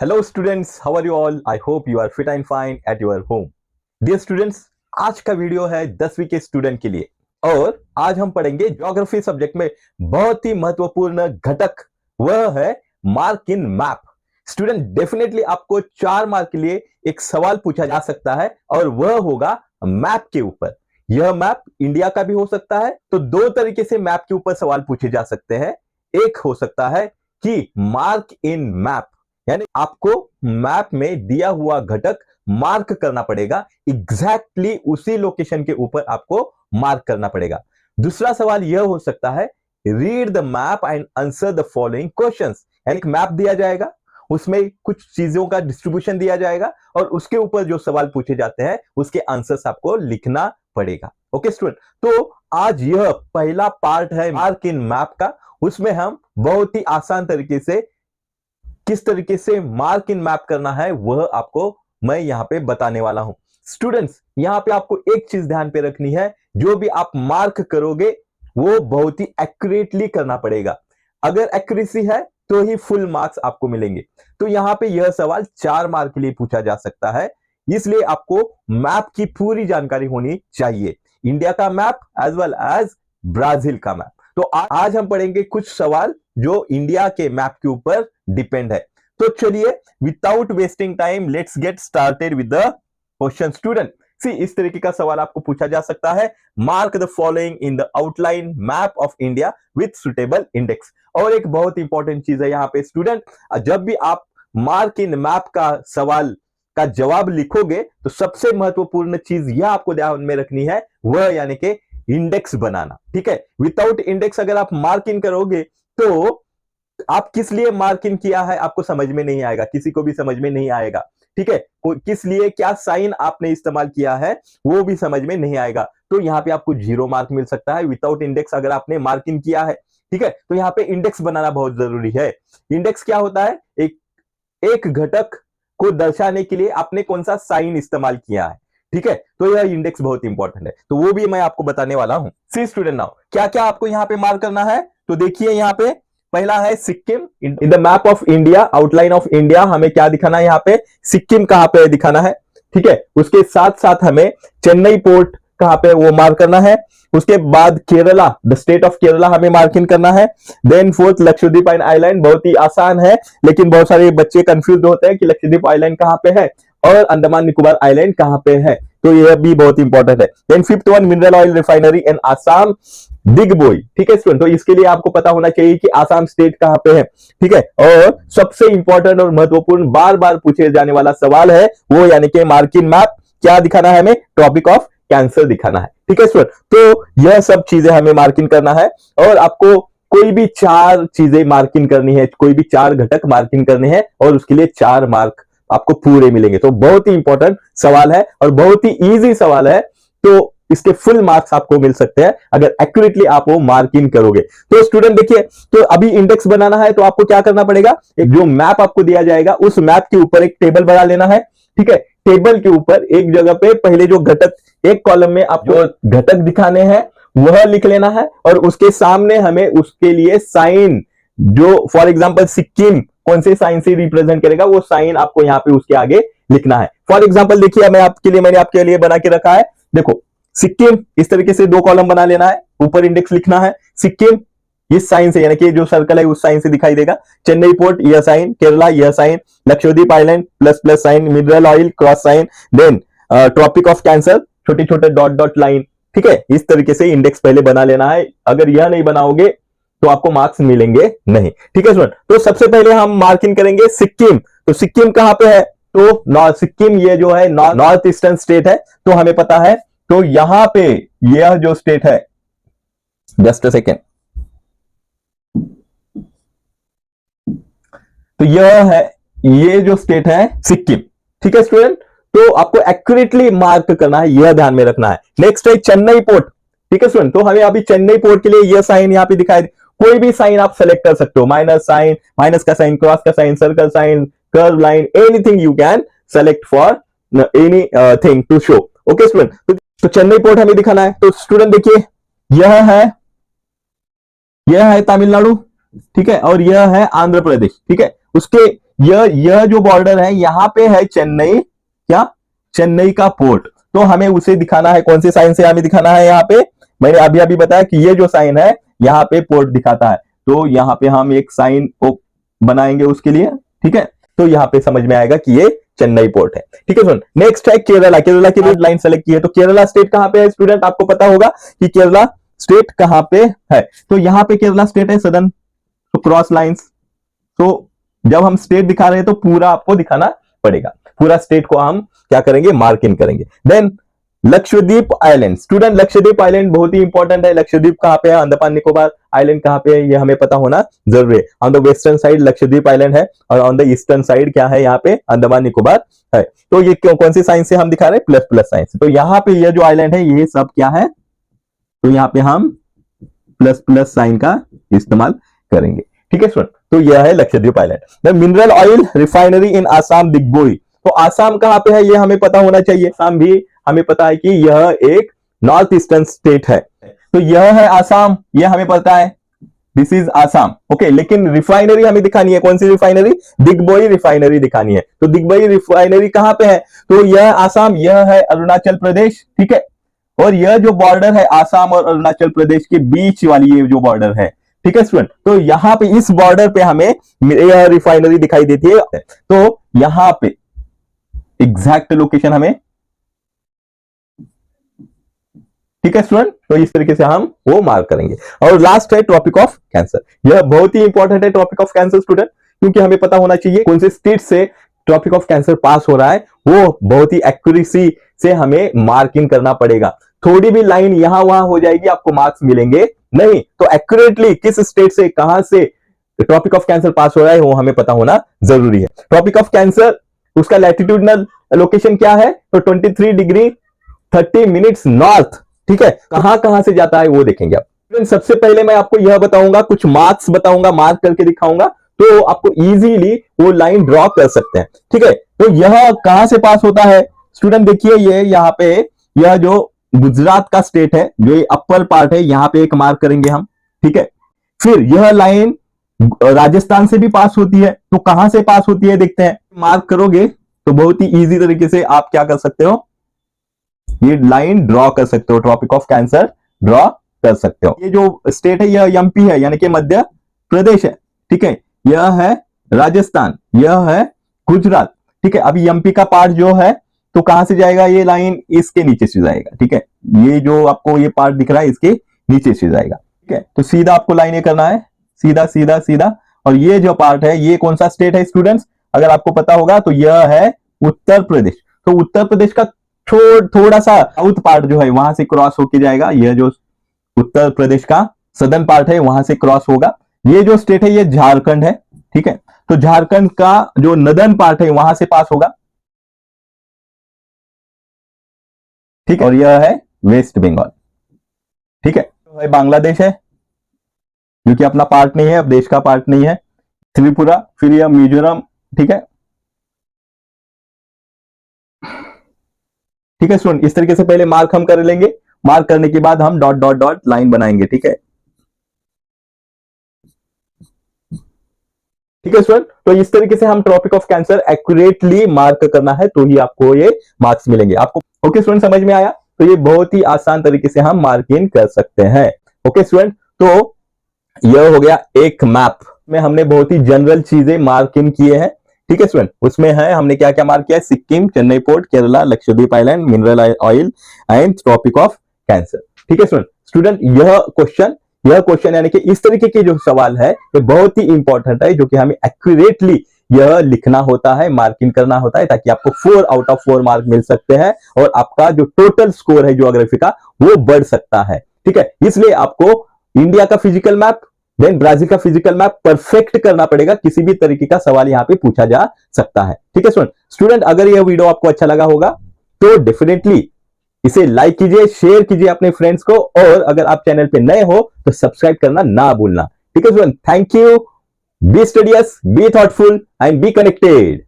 Hello students, how are you all? I hope you are fit and fine at your home. Dear students, आज का video है 10वीं के student के लिए और आज हम पढ़ेंगे ज्योग्राफी सब्जेक्ट में बहुत ही महत्वपूर्ण घटक, वह है mark in map. Student, definitely आपको 4 मार्क के लिए एक सवाल पूछा जा सकता है और वह होगा मैप के ऊपर। यह मैप इंडिया का भी हो सकता है, तो 2 तरीके से मैप के ऊपर सवाल पूछे जा सकते हैं। एक हो सकता है कि मार्क इन मैप, यानी आपको मैप में दिया हुआ घटक मार्क करना पड़ेगा, एग्जैक्टली उसी लोकेशन के ऊपर आपको मार्क करना पड़ेगा। दूसरा सवाल यह हो सकता है, read the map and answer the following questions. यानी एक मैप दिया जाएगा, उसमें कुछ चीजों का डिस्ट्रीब्यूशन दिया जाएगा और उसके ऊपर जो सवाल पूछे जाते हैं उसके आंसर्स आपको लिखना पड़ेगा। ओके स्टूडेंट, तो आज यह पहला पार्ट है मार्क इन मैप का। उसमें हम बहुत ही आसान तरीके से किस तरीके से मार्क इन मैप करना है वह आपको मैं यहां पे बताने वाला हूं। स्टूडेंट्स, यहां पे आपको एक चीज ध्यान पे रखनी है, जो भी आप मार्क करोगे वो बहुत ही एक्यूरेटली करना पड़ेगा। अगर एक्यूरेसी है तो ही फुल मार्क्स आपको मिलेंगे। तो यहां पे यह सवाल 4 मार्क के लिए पूछा जा सकता है, इसलिए आपको मैप की पूरी जानकारी होनी चाहिए, इंडिया का map as well as Brazil का मैप। तो आज हम पढ़ेंगे कुछ सवाल जो इंडिया के मैप के ऊपर डिपेंड है। तो चलिए, without wasting time let's get started with the question. Student, see इस तरीके का सवाल आपको पूछा जा सकता है, mark the following in the outline map of India with suitable index. और एक बहुत इंपॉर्टेंट चीज है यहां पे स्टूडेंट, जब भी आप मार्क इन मैप का सवाल का जवाब लिखोगे तो सबसे महत्वपूर्ण चीज यह आपको ध्यान में रखनी है, वह यानी कि इंडेक्स बनाना। ठीक है, विदाउट इंडेक्स अगर आप मार्क इन करोगे तो आप किस लिए मार्क इन किया है आपको समझ में नहीं आएगा, किसी को भी समझ में नहीं आएगा। ठीक है, किस लिए क्या साइन आपने इस्तेमाल किया है वो भी समझ में नहीं आएगा। तो यहां पे आपको 0 मार्क मिल सकता है विदाउट इंडेक्स अगर आपने मार्क इन किया है। ठीक है, तो यहां पे इंडेक्स बनाना बहुत जरूरी है। इंडेक्स क्या होता है? एक घटक को दर्शाने के लिए आपने कौन सा साइन इस्तेमाल किया है। ठीक है, तो यह इंडेक्स बहुत इंपॉर्टेंट है, तो वो भी मैं आपको बताने वाला हूं। सी स्टूडेंट, नाउ क्या क्या आपको यहां पे मार्क करना है, तो देखिए यहां पे पहला है Sikkim. In the map of India, outline of India, हमें क्या दिखाना है यहाँ पे? सिक्किम कहां पे दिखाना है। ठीक है, उसके साथ साथ हमें चेन्नई पोर्ट कहां पे वो मार्क करना है। उसके बाद Kerala, the state of Kerala हमें मार्क इन करना है। देन फोर्थ लक्षद्वीप आइलैंड, बहुत ही आसान है लेकिन बहुत सारे बच्चे कंफ्यूज होते हैं कि लक्षद्वीप आइलैंड कहां पे है और अंडमान निकोबार आइलैंड कहां पे है, तो यह भी बहुत इंपॉर्टेंट है। Then fifth one, mineral oil refinery in Assam, big boy. ठीक है स्टूडेंट, तो इसके लिए आपको पता होना चाहिए कि आसाम स्टेट कहां पे है। ठीक है, और सबसे इंपॉर्टेंट और महत्वपूर्ण बार बार पूछे जाने वाला सवाल है वो यानी कि मार्क इन मैप क्या दिखाना है हमें? ट्रॉपिक ऑफ कैंसर दिखाना है। ठीक है स्टूडेंट, तो यह सब चीजें हमें मार्क इन करना है और आपको कोई भी 4 चीजें मार्क इन करनी है, कोई भी 4 घटक मार्क इन करने हैं और उसके लिए 4 मार्क आपको पूरे मिलेंगे। तो बहुत ही इंपॉर्टेंट सवाल है और बहुत ही इजी सवाल है, तो इसके फुल मार्क्स आपको मिल सकते हैं अगर एक्यूरेटली आप वो मार्क इन करोगे। तो स्टूडेंट देखिए, तो अभी इंडेक्स बनाना है तो आपको क्या करना पड़ेगा, एक जो मैप आपको दिया जाएगा उस मैप के ऊपर एक टेबल बना लेना है। ठीक है, टेबल के ऊपर एक जगह पे पहले जो घटक, एक कॉलम में आपको घटक दिखाने हैं वह लिख लेना है और उसके सामने हमें उसके लिए साइन, जो फॉर एग्जांपल सिक्किम कौन से साइन से रिप्रेजेंट करेगा वो साइन आपको यहां पे उसके आगे लिखना है। फॉर एग्जांपल देखिए, मैंने आपके लिए बना के रखा है, देखो सिक्किम, इस तरीके से 2 कॉलम बना लेना है, ऊपर इंडेक्स लिखना है। सिक्किम इस साइन से, यानी कि जो सर्कल है उस साइन से दिखाई देगा। चेन्नई पोर्ट यह साइन, केरला यह sign, Lakshadweep island plus plus sign, mineral oil cross sign, then tropic of cancer छोटे छोटे डॉट डॉट लाइन। ठीक है, इस तरीके से इंडेक्स पहले बना लेना है, अगर यह नहीं बनाओगे तो आपको मार्क्स मिलेंगे नहीं। ठीक है स्टूडेंट, तो सबसे पहले हम मार्क इन करेंगे सिक्किम। तो सिक्किम कहां पे है? तो नॉर्थ सिक्किम, ये जो है नॉर्थ ईस्टर्न स्टेट है, तो हमें पता है। तो यहां पे यह जो स्टेट है, जस्ट अ सेकेंड, तो यह है, ये जो स्टेट है सिक्किम। ठीक है स्टूडेंट, तो आपको एक्यूरेटली मार्क करना है, यह ध्यान में रखना है। नेक्स्ट है चेन्नई पोर्ट। ठीक है स्टूडेंट, तो हमें अभी चेन्नई पोर्ट के लिए यह साइन यहां पे दिखाई, कोई भी साइन आप सेलेक्ट कर सकते हो, माइनस साइन, माइनस का साइन, क्रॉस का sign, circle sign, curve line, anything you can select for any thing to show. Okay student, तो चेन्नई पोर्ट हमें दिखाना है। तो स्टूडेंट देखिए, यह है तमिलनाडु, ठीक है, और यह है आंध्र प्रदेश। ठीक है, उसके यह जो बॉर्डर है यहां पे है चेन्नई, क्या चेन्नई का पोर्ट। तो हमें उसे दिखाना है, कौन से साइन से हमें दिखाना है? यहाँ पे मैंने अभी अभी बताया कि ये जो साइन है यहाँ पे पोर्ट दिखाता है, तो यहाँ पे हम एक साइन को बनाएंगे उसके लिए, ठीक है। तो यहाँ पे समझ में आएगा कि ये चेन्नई पोर्ट है, ठीक है। सुन, नेक्स्ट है केरला। केरला की लाइन सेलेक्ट की है, तो केरला स्टेट कहां पे है स्टूडेंट? आपको पता होगा कि केरला स्टेट कहां पे है। तो यहाँ पे केरला स्टेट है सदर्न, तो क्रॉस लाइंस। तो जब हम स्टेट दिखा रहे हैं तो पूरा आपको दिखाना पड़ेगा, पूरा स्टेट को हम क्या करेंगे? मार्क इन करेंगे। Then Lakshadweep island. Student Lakshadweep island बहुत ही इंपॉर्टेंट है। लक्षद्वीप कहां पे है? अंडमान निकोबार आइलैंड कहां पे है ये हमें पता होना जरूरी है। On the western side Lakshadweep island है और ऑन द ईस्टर्न साइड क्या है? यहाँ पे अंडमान निकोबार है। तो ये कौन सी साइन से हम दिखा रहे हैं? प्लस प्लस साइन से। तो यहाँ पे ये जो आइलैंड है ये सब क्या है? तो यहाँ पे हम प्लस प्लस साइन का इस्तेमाल करेंगे, ठीक है स्टूडेंट। तो यह है Lakshadweep island. The mineral oil refinery in Assam Digboi. तो आसाम कहां पे है ये हमें पता होना चाहिए। आसाम भी हमें पता है कि यह एक नॉर्थ ईस्टर्न स्टेट है, तो यह है आसाम, यह हमें पता है, दिस इज आसाम, ओके। लेकिन रिफाइनरी हमें दिखानी है, कौन सी रिफाइनरी? दिग्बोई रिफाइनरी दिखानी है। तो दिग्बोई रिफाइनरी कहां पे है? तो यह आसाम, यह है अरुणाचल प्रदेश, ठीक है। और यह जो बॉर्डर है आसाम और अरुणाचल प्रदेश के बीच वाली ये जो बॉर्डर है, ठीक है स्टूडेंट। तो यहां पे इस बॉर्डर पे हमें यह रिफाइनरी दिखाई देती है। तो यहां पे एग्जैक्ट लोकेशन हमें, ठीक है स्टूडेंट। तो इस तरीके से हम वो मार्क करेंगे। और लास्ट है ट्रॉपिक ऑफ कैंसर। यह बहुत ही इंपॉर्टेंट है ट्रॉपिक ऑफ कैंसर स्टूडेंट, क्योंकि हमें पता होना चाहिए कौन से स्टेट से ट्रॉपिक ऑफ कैंसर पास हो रहा है, वो बहुत ही एक्यूरेसी से हमें मार्किंग करना पड़ेगा। थोड़ी भी लाइन यहां वहां हो जाएगी आपको मार्क्स मिलेंगे नहीं। तो एक्यूरेटली किस स्टेट से कहां से ट्रॉपिक ऑफ कैंसर पास हो रहा है वो हमें पता होना जरूरी है। ट्रॉपिक ऑफ कैंसर उसका लैटिट्यूडनल लोकेशन क्या है? तो 23 डिग्री 30 मिनट्स नॉर्थ, ठीक है। कहां कहां से जाता है वो देखेंगे आप। सबसे पहले मैं आपको यह बताऊंगा, कुछ मार्क्स बताऊंगा, मार्क करके दिखाऊंगा, तो आपको इजीली वो लाइन ड्रॉ कर सकते हैं, ठीक है। तो यह कहां से पास होता है स्टूडेंट? देखिए ये यहाँ पे यह जो गुजरात का स्टेट है, जो ये अपर पार्ट है, यहां पे एक मार्क करेंगे हम, ठीक है। फिर यह लाइन राजस्थान से भी पास होती है, तो कहां से पास होती है देखते हैं। मार्क करोगे तो बहुत ही इजी तरीके से आप क्या कर सकते हो? ये लाइन ड्रॉ कर सकते हो, ट्रॉपिक ऑफ कैंसर ड्रॉ कर सकते हो। ये जो स्टेट है यह एमपी है, यानी कि मध्य प्रदेश है, ठीक है। यह है राजस्थान, यह है गुजरात, ठीक है। अभी एमपी का पार्ट जो है तो कहां से जाएगा? ये लाइन इसके नीचे से जाएगा, ठीक है। ये जो आपको ये पार्ट दिख रहा है इसके नीचे से जाएगा, ठीक है। तो सीधा आपको लाइन ये करना है, सीधा सीधा सीधा। और ये जो पार्ट है ये कौन सा स्टेट है स्टूडेंट्स? अगर आपको पता होगा तो यह है उत्तर प्रदेश। तो उत्तर प्रदेश का थोड़ा सा साउथ पार्ट जो है वहां से क्रॉस होके जाएगा। यह जो उत्तर प्रदेश का सदर्न पार्ट है वहां से क्रॉस होगा। ये जो स्टेट है ये झारखंड है, ठीक है। तो झारखंड का जो नदर्न पार्ट है वहां से पास होगा, ठीक है। और यह है वेस्ट बंगाल, ठीक है। तो बांग्लादेश है जो कि अपना पार्ट नहीं है, अब देश का पार्ट नहीं है। त्रिपुरा, फिर यह मिजोरम, ठीक है, ठीक है स्टूडेंट। इस तरीके से पहले मार्क हम कर लेंगे, मार्क करने के बाद हम डॉट डॉट डॉट लाइन बनाएंगे, ठीक है, ठीक है स्टूडेंट। तो इस तरीके से हम tropic of cancer accurately mark करना है तो ही आपको ये मार्क्स मिलेंगे आपको। ओके स्टूडेंट, समझ में आया? तो ये बहुत ही आसान तरीके से हम मार्किंग कर सकते हैं। ओके स्टूडेंट, तो यह हो गया एक मैप में हमने बहुत ही जनरल चीजें मार्किंग किए हैं, ठीक है स्टूडेंट। उसमें है हमने क्या क्या मार्क किया है? Sikkim, Chennai port, Kerala, Lakshadweep island, mineral oil and tropic of cancer, ठीक है स्टूडेंट। स्टूडेंट यह क्वेश्चन यानी कि इस तरीके के जो सवाल है ये बहुत ही इंपॉर्टेंट है, जो कि हमें एक्यूरेटली यह लिखना होता है, मार्किंग करना होता है, ताकि आपको 4 आउट ऑफ 4 मार्क मिल सकते हैं और आपका जो टोटल स्कोर है ज्योग्राफी का वो बढ़ सकता है, ठीक है। इसलिए आपको इंडिया का फिजिकल मैप, देन ब्राजील का फिजिकल मैप परफेक्ट करना पड़ेगा, किसी भी तरीके का सवाल यहां पे पूछा जा सकता है, ठीक है स्टूडेंट। अगर यह वीडियो आपको अच्छा लगा होगा तो डेफिनेटली इसे लाइक कीजिए, शेयर कीजिए अपने फ्रेंड्स को, और अगर आप चैनल पे नए हो तो सब्सक्राइब करना ना भूलना, ठीक है student. Thank you, be studious, be thoughtful and be connected.